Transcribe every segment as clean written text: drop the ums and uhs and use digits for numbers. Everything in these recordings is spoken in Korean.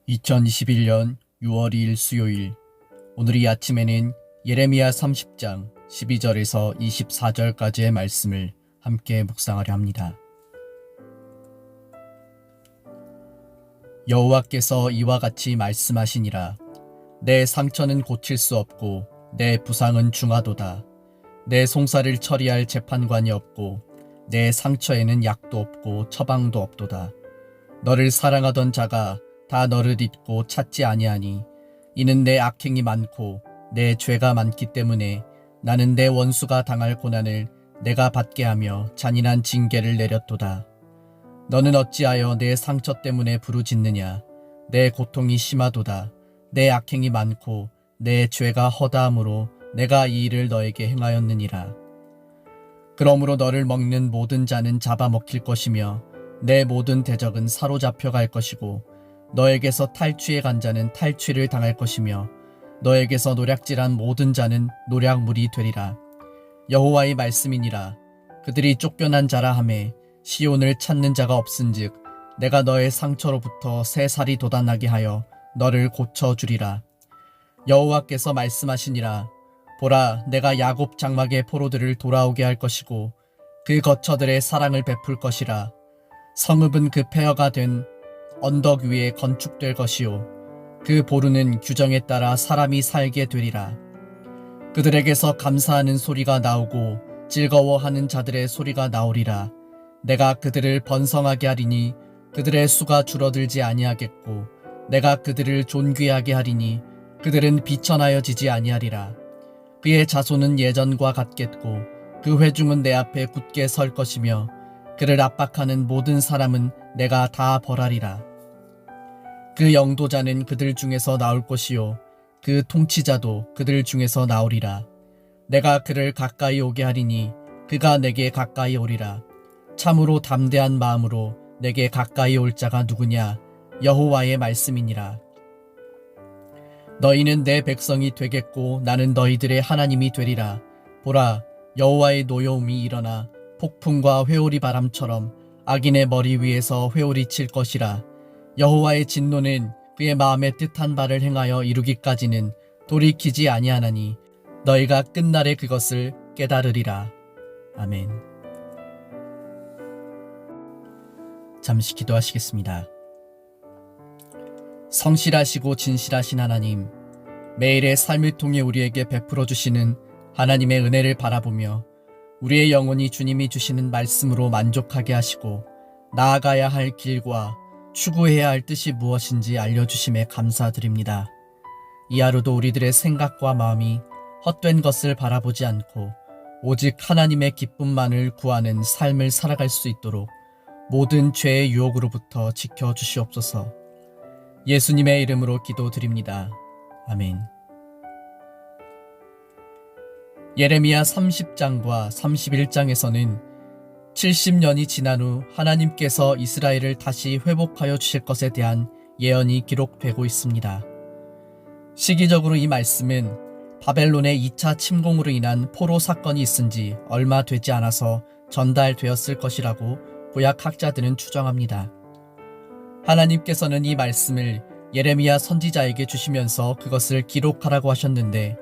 2021년 6월 2일 수요일, 오늘 이 아침에는 예레미야 30장 12절에서 24절까지의 말씀을 함께 묵상하려 합니다. 여호와께서 이와 같이 말씀하시니라. 내 상처는 고칠 수 없고 내 부상은 중하도다. 내 송사를 처리할 재판관이 없고 내 상처에는 약도 없고 처방도 없도다. 너를 사랑하던 자가 다 너를 잊고 찾지 아니하니 이는 내 악행이 많고 내 죄가 많기 때문에 나는 내 원수가 당할 고난을 내가 받게 하며 잔인한 징계를 내렸도다. 너는 어찌하여 내 상처 때문에 부르짖느냐. 내 고통이 심하도다. 내 악행이 많고 내 죄가 허다함으로 내가 이 일을 너에게 행하였느니라. 그러므로 너를 먹는 모든 자는 잡아먹힐 것이며 내 모든 대적은 사로잡혀 갈 것이고 너에게서 탈취해 간 자는 탈취를 당할 것이며 너에게서 노략질한 모든 자는 노략물이 되리라. 여호와의 말씀이니라. 그들이 쫓겨난 자라 하매 시온을 찾는 자가 없은즉 내가 너의 상처로부터 새 살이 돋아나게 하여 너를 고쳐주리라. 여호와께서 말씀하시니라. 보라, 내가 야곱 장막의 포로들을 돌아오게 할 것이고 그 거처들의 사랑을 베풀 것이라. 성읍은 그 폐허가 된 언덕 위에 건축될 것이요 그 보루는 규정에 따라 사람이 살게 되리라. 그들에게서 감사하는 소리가 나오고 즐거워하는 자들의 소리가 나오리라. 내가 그들을 번성하게 하리니 그들의 수가 줄어들지 아니하겠고 내가 그들을 존귀하게 하리니 그들은 비천하여지지 아니하리라. 그의 자손은 예전과 같겠고 그 회중은 내 앞에 굳게 설 것이며 그를 압박하는 모든 사람은 내가 다 벌하리라. 그 영도자는 그들 중에서 나올 것이요 그 통치자도 그들 중에서 나오리라. 내가 그를 가까이 오게 하리니 그가 내게 가까이 오리라. 참으로 담대한 마음으로 내게 가까이 올 자가 누구냐. 여호와의 말씀이니라. 너희는 내 백성이 되겠고 나는 너희들의 하나님이 되리라. 보라, 여호와의 노여움이 일어나 폭풍과 회오리 바람처럼 악인의 머리 위에서 회오리 칠 것이라. 여호와의 진노는 그의 마음에 뜻한 바를 행하여 이루기까지는 돌이키지 아니하나니 너희가 끝날에 그것을 깨달으리라. 아멘. 잠시 기도하시겠습니다. 성실하시고 진실하신 하나님, 매일의 삶을 통해 우리에게 베풀어 주시는 하나님의 은혜를 바라보며 우리의 영혼이 주님이 주시는 말씀으로 만족하게 하시고 나아가야 할 길과 추구해야 할 뜻이 무엇인지 알려주심에 감사드립니다. 이 하루도 우리들의 생각과 마음이 헛된 것을 바라보지 않고 오직 하나님의 기쁨만을 구하는 삶을 살아갈 수 있도록 모든 죄의 유혹으로부터 지켜주시옵소서. 예수님의 이름으로 기도드립니다. 아멘. 예레미야 30장과 31장에서는 70년이 지난 후 하나님께서 이스라엘을 다시 회복하여 주실 것에 대한 예언이 기록되고 있습니다. 시기적으로 이 말씀은 바벨론의 2차 침공으로 인한 포로 사건이 있은 지 얼마 되지 않아서 전달되었을 것이라고 구약학자들은 추정합니다. 하나님께서는 이 말씀을 예레미야 선지자에게 주시면서 그것을 기록하라고 하셨는데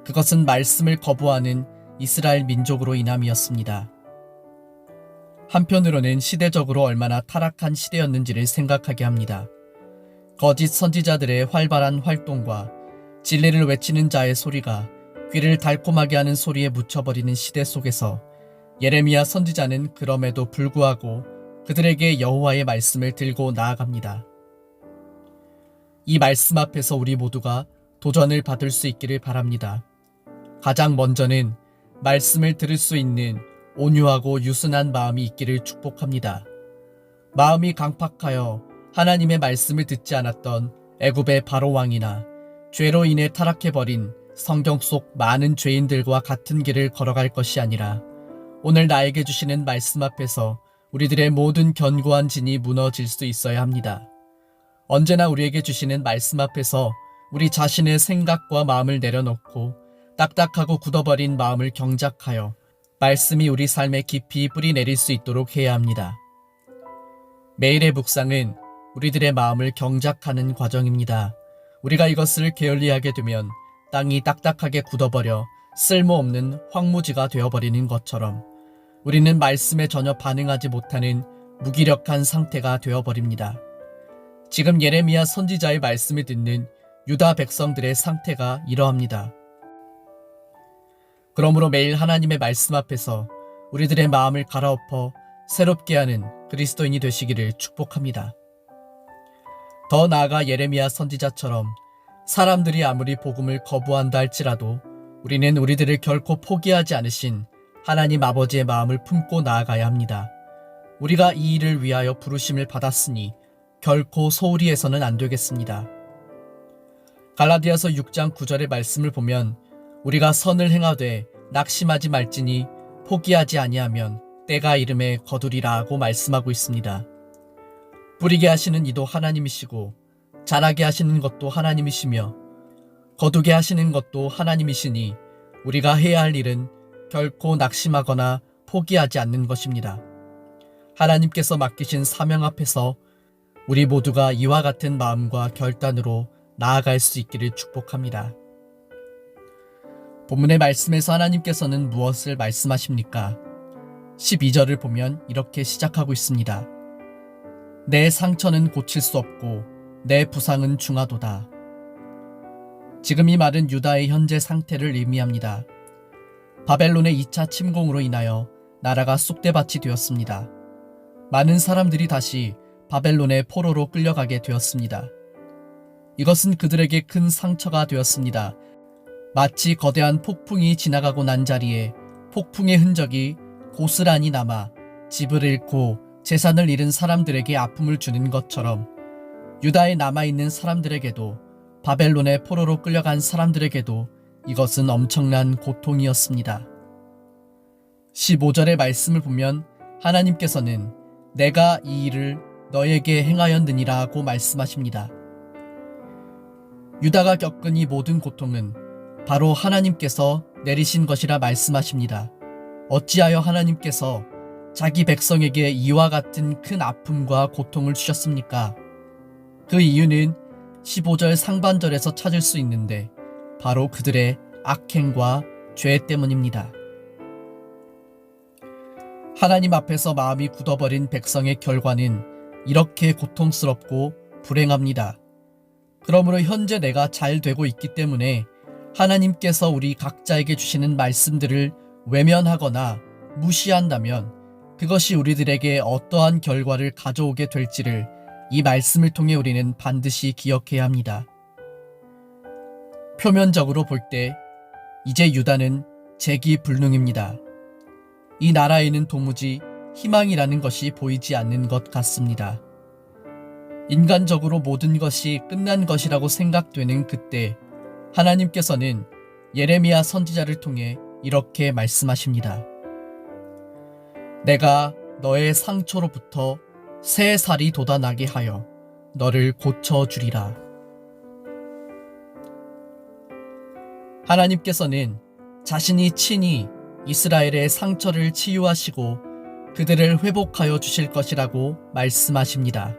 그것은 말씀을 거부하는 이스라엘 민족으로 인함이었습니다. 한편으로는 시대적으로 얼마나 타락한 시대였는지를 생각하게 합니다. 거짓 선지자들의 활발한 활동과 진리를 외치는 자의 소리가 귀를 달콤하게 하는 소리에 묻혀버리는 시대 속에서 예레미야 선지자는 그럼에도 불구하고 그들에게 여호와의 말씀을 들고 나아갑니다. 이 말씀 앞에서 우리 모두가 도전을 받을 수 있기를 바랍니다. 가장 먼저는 말씀을 들을 수 있는 온유하고 유순한 마음이 있기를 축복합니다. 마음이 강팍하여 하나님의 말씀을 듣지 않았던 애굽의 바로 왕이나 죄로 인해 타락해버린 성경 속 많은 죄인들과 같은 길을 걸어갈 것이 아니라 오늘 나에게 주시는 말씀 앞에서 우리들의 모든 견고한 진이 무너질 수 있어야 합니다. 언제나 우리에게 주시는 말씀 앞에서 우리 자신의 생각과 마음을 내려놓고 딱딱하고 굳어버린 마음을 경작하여 말씀이 우리 삶에 깊이 뿌리 내릴 수 있도록 해야 합니다. 매일의 묵상은 우리들의 마음을 경작하는 과정입니다. 우리가 이것을 게을리하게 되면 땅이 딱딱하게 굳어버려 쓸모없는 황무지가 되어버리는 것처럼 우리는 말씀에 전혀 반응하지 못하는 무기력한 상태가 되어버립니다. 지금 예레미야 선지자의 말씀을 듣는 유다 백성들의 상태가 이러합니다. 그러므로 매일 하나님의 말씀 앞에서 우리들의 마음을 갈아엎어 새롭게 하는 그리스도인이 되시기를 축복합니다. 더 나아가 예레미야 선지자처럼 사람들이 아무리 복음을 거부한다 할지라도 우리는 우리들을 결코 포기하지 않으신 하나님 아버지의 마음을 품고 나아가야 합니다. 우리가 이 일을 위하여 부르심을 받았으니 결코 소홀히 해서는 안 되겠습니다. 갈라디아서 6장 9절의 말씀을 보면 우리가 선을 행하되 낙심하지 말지니 포기하지 아니하면 때가 이름에 거두리라 고 말씀하고 있습니다. 뿌리게 하시는 이도 하나님이시고 자라게 하시는 것도 하나님이시며 거두게 하시는 것도 하나님이시니 우리가 해야 할 일은 결코 낙심하거나 포기하지 않는 것입니다. 하나님께서 맡기신 사명 앞에서 우리 모두가 이와 같은 마음과 결단으로 나아갈 수 있기를 축복합니다. 본문의 말씀에서 하나님께서는 무엇을 말씀하십니까? 12절을 보면 이렇게 시작하고 있습니다. 내 상처는 고칠 수 없고 내 부상은 중하도다. 지금 이 말은 유다의 현재 상태를 의미합니다. 바벨론의 2차 침공으로 인하여 나라가 쑥대밭이 되었습니다. 많은 사람들이 다시 바벨론의 포로로 끌려가게 되었습니다. 이것은 그들에게 큰 상처가 되었습니다. 마치 거대한 폭풍이 지나가고 난 자리에 폭풍의 흔적이 고스란히 남아 집을 잃고 재산을 잃은 사람들에게 아픔을 주는 것처럼 유다에 남아있는 사람들에게도 바벨론의 포로로 끌려간 사람들에게도 이것은 엄청난 고통이었습니다. 15절의 말씀을 보면 하나님께서는 내가 이 일을 너에게 행하였느니라 하고 말씀하십니다. 유다가 겪은 이 모든 고통은 바로 하나님께서 내리신 것이라 말씀하십니다. 어찌하여 하나님께서 자기 백성에게 이와 같은 큰 아픔과 고통을 주셨습니까? 그 이유는 15절 상반절에서 찾을 수 있는데 바로 그들의 악행과 죄 때문입니다. 하나님 앞에서 마음이 굳어버린 백성의 결과는 이렇게 고통스럽고 불행합니다. 그러므로 현재 내가 잘 되고 있기 때문에 하나님께서 우리 각자에게 주시는 말씀들을 외면하거나 무시한다면 그것이 우리들에게 어떠한 결과를 가져오게 될지를 이 말씀을 통해 우리는 반드시 기억해야 합니다. 표면적으로 볼 때 이제 유다는 재기불능입니다. 이 나라에는 도무지 희망이라는 것이 보이지 않는 것 같습니다. 인간적으로 모든 것이 끝난 것이라고 생각되는 그때 하나님께서는 예레미야 선지자를 통해 이렇게 말씀하십니다. 내가 너의 상처로부터 새 살이 돋아나게 하여 너를 고쳐주리라. 하나님께서는 자신이 친히 이스라엘의 상처를 치유하시고 그들을 회복하여 주실 것이라고 말씀하십니다.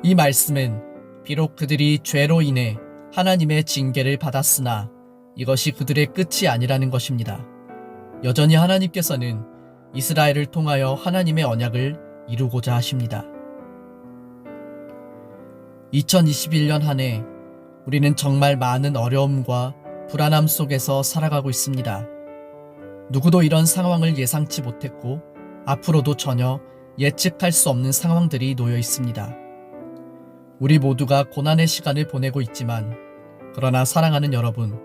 이 말씀은 비록 그들이 죄로 인해 하나님의 징계를 받았으나 이것이 그들의 끝이 아니라는 것입니다. 여전히 하나님께서는 이스라엘을 통하여 하나님의 언약을 이루고자 하십니다. 2021년 한 해 우리는 정말 많은 어려움과 불안함 속에서 살아가고 있습니다. 누구도 이런 상황을 예상치 못했고 앞으로도 전혀 예측할 수 없는 상황들이 놓여 있습니다. 우리 모두가 고난의 시간을 보내고 있지만 그러나 사랑하는 여러분,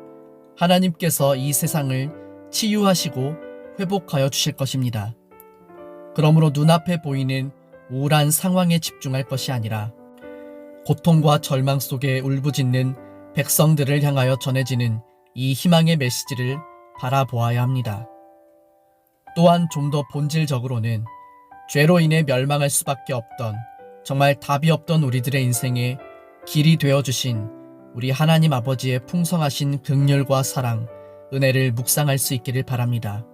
하나님께서 이 세상을 치유하시고 회복하여 주실 것입니다. 그러므로 눈앞에 보이는 우울한 상황에 집중할 것이 아니라 고통과 절망 속에 울부짖는 백성들을 향하여 전해지는 이 희망의 메시지를 바라보아야 합니다. 또한 좀 더 본질적으로는 죄로 인해 멸망할 수밖에 없던 정말 답이 없던 우리들의 인생에 길이 되어주신 우리 하나님 아버지의 풍성하신 긍휼과 사랑, 은혜를 묵상할 수 있기를 바랍니다.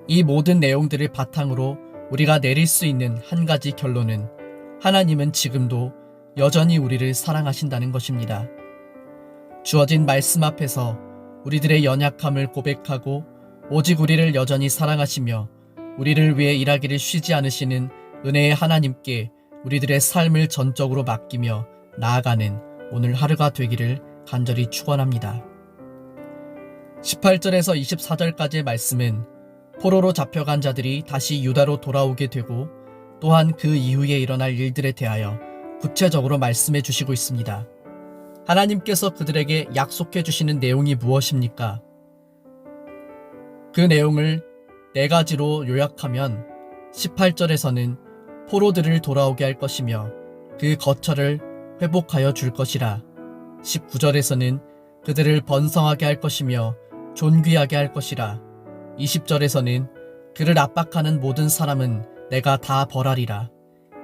이 모든 내용들을 바탕으로 우리가 내릴 수 있는 한 가지 결론은 하나님은 지금도 여전히 우리를 사랑하신다는 것입니다. 주어진 말씀 앞에서 우리들의 연약함을 고백하고 오직 우리를 여전히 사랑하시며 우리를 위해 일하기를 쉬지 않으시는 은혜의 하나님께 우리들의 삶을 전적으로 맡기며 나아가는 오늘 하루가 되기를 간절히 축원합니다. 18절에서 24절까지의 말씀은 포로로 잡혀간 자들이 다시 유다로 돌아오게 되고 또한 그 이후에 일어날 일들에 대하여 구체적으로 말씀해 주시고 있습니다. 하나님께서 그들에게 약속해 주시는 내용이 무엇입니까? 그 내용을 4가지로 요약하면 18절에서는 포로들을 돌아오게 할 것이며 그 거처를 회복하여 줄 것이라, 19절에서는 그들을 번성하게 할 것이며 존귀하게 할 것이라, 20절에서는 그를 압박하는 모든 사람은 내가 다 벌하리라,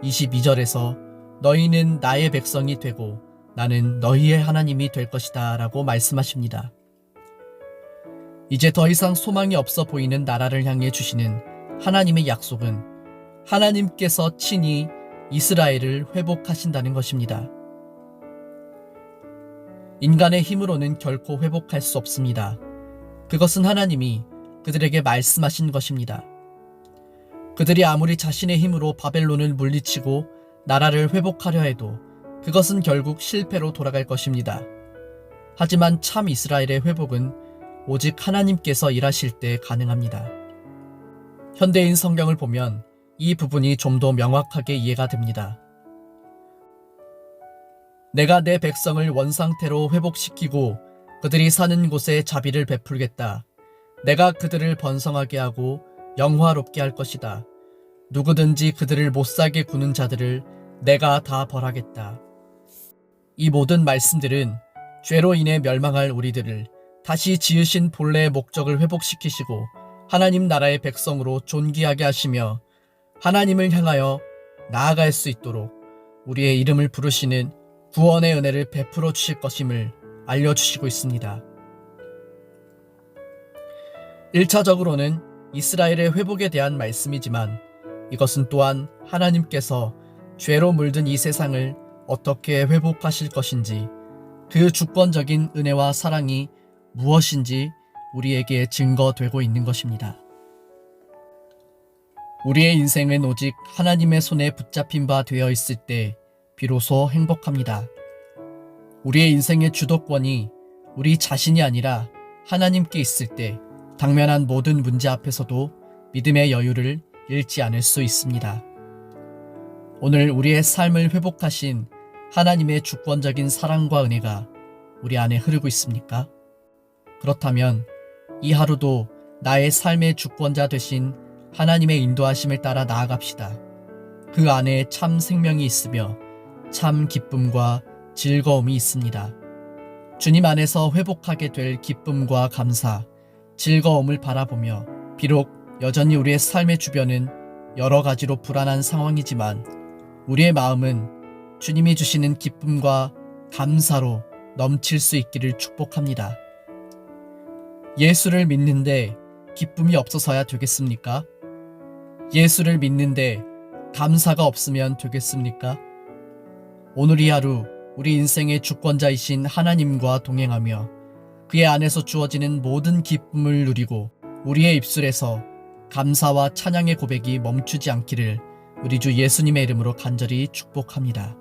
22절에서 너희는 나의 백성이 되고 나는 너희의 하나님이 될 것이다 라고 말씀하십니다. 이제 더 이상 소망이 없어 보이는 나라를 향해 주시는 하나님의 약속은 하나님께서 친히 이스라엘을 회복하신다는 것입니다. 인간의 힘으로는 결코 회복할 수 없습니다. 그것은 하나님이 그들에게 말씀하신 것입니다. 그들이 아무리 자신의 힘으로 바벨론을 물리치고 나라를 회복하려 해도 그것은 결국 실패로 돌아갈 것입니다. 하지만 참 이스라엘의 회복은 오직 하나님께서 일하실 때 가능합니다. 현대인 성경을 보면 이 부분이 좀 더 명확하게 이해가 됩니다. 내가 내 백성을 원상태로 회복시키고 그들이 사는 곳에 자비를 베풀겠다. 내가 그들을 번성하게 하고 영화롭게 할 것이다. 누구든지 그들을 못살게 구는 자들을 내가 다 벌하겠다. 이 모든 말씀들은 죄로 인해 멸망할 우리들을 다시 지으신 본래의 목적을 회복시키시고 하나님 나라의 백성으로 존귀하게 하시며 하나님을 향하여 나아갈 수 있도록 우리의 이름을 부르시는 구원의 은혜를 베풀어 주실 것임을 알려주시고 있습니다. 1차적으로는 이스라엘의 회복에 대한 말씀이지만 이것은 또한 하나님께서 죄로 물든 이 세상을 어떻게 회복하실 것인지, 그 주권적인 은혜와 사랑이 무엇인지 우리에게 증거되고 있는 것입니다. 우리의 인생은 오직 하나님의 손에 붙잡힌 바 되어 있을 때 비로소 행복합니다. 우리의 인생의 주도권이 우리 자신이 아니라 하나님께 있을 때 당면한 모든 문제 앞에서도 믿음의 여유를 잃지 않을 수 있습니다. 오늘 우리의 삶을 회복하신 하나님의 주권적인 사랑과 은혜가 우리 안에 흐르고 있습니까? 그렇다면 이 하루도 나의 삶의 주권자 되신 하나님의 인도하심을 따라 나아갑시다. 그 안에 참 생명이 있으며 참 기쁨과 즐거움이 있습니다. 주님 안에서 회복하게 될 기쁨과 감사, 즐거움을 바라보며 비록 여전히 우리의 삶의 주변은 여러 가지로 불안한 상황이지만 우리의 마음은 주님이 주시는 기쁨과 감사로 넘칠 수 있기를 축복합니다. 예수를 믿는데 기쁨이 없어서야 되겠습니까? 예수를 믿는데 감사가 없으면 되겠습니까? 오늘 이 하루 우리 인생의 주권자이신 하나님과 동행하며 그의 안에서 주어지는 모든 기쁨을 누리고 우리의 입술에서 감사와 찬양의 고백이 멈추지 않기를 우리 주 예수님의 이름으로 간절히 축복합니다.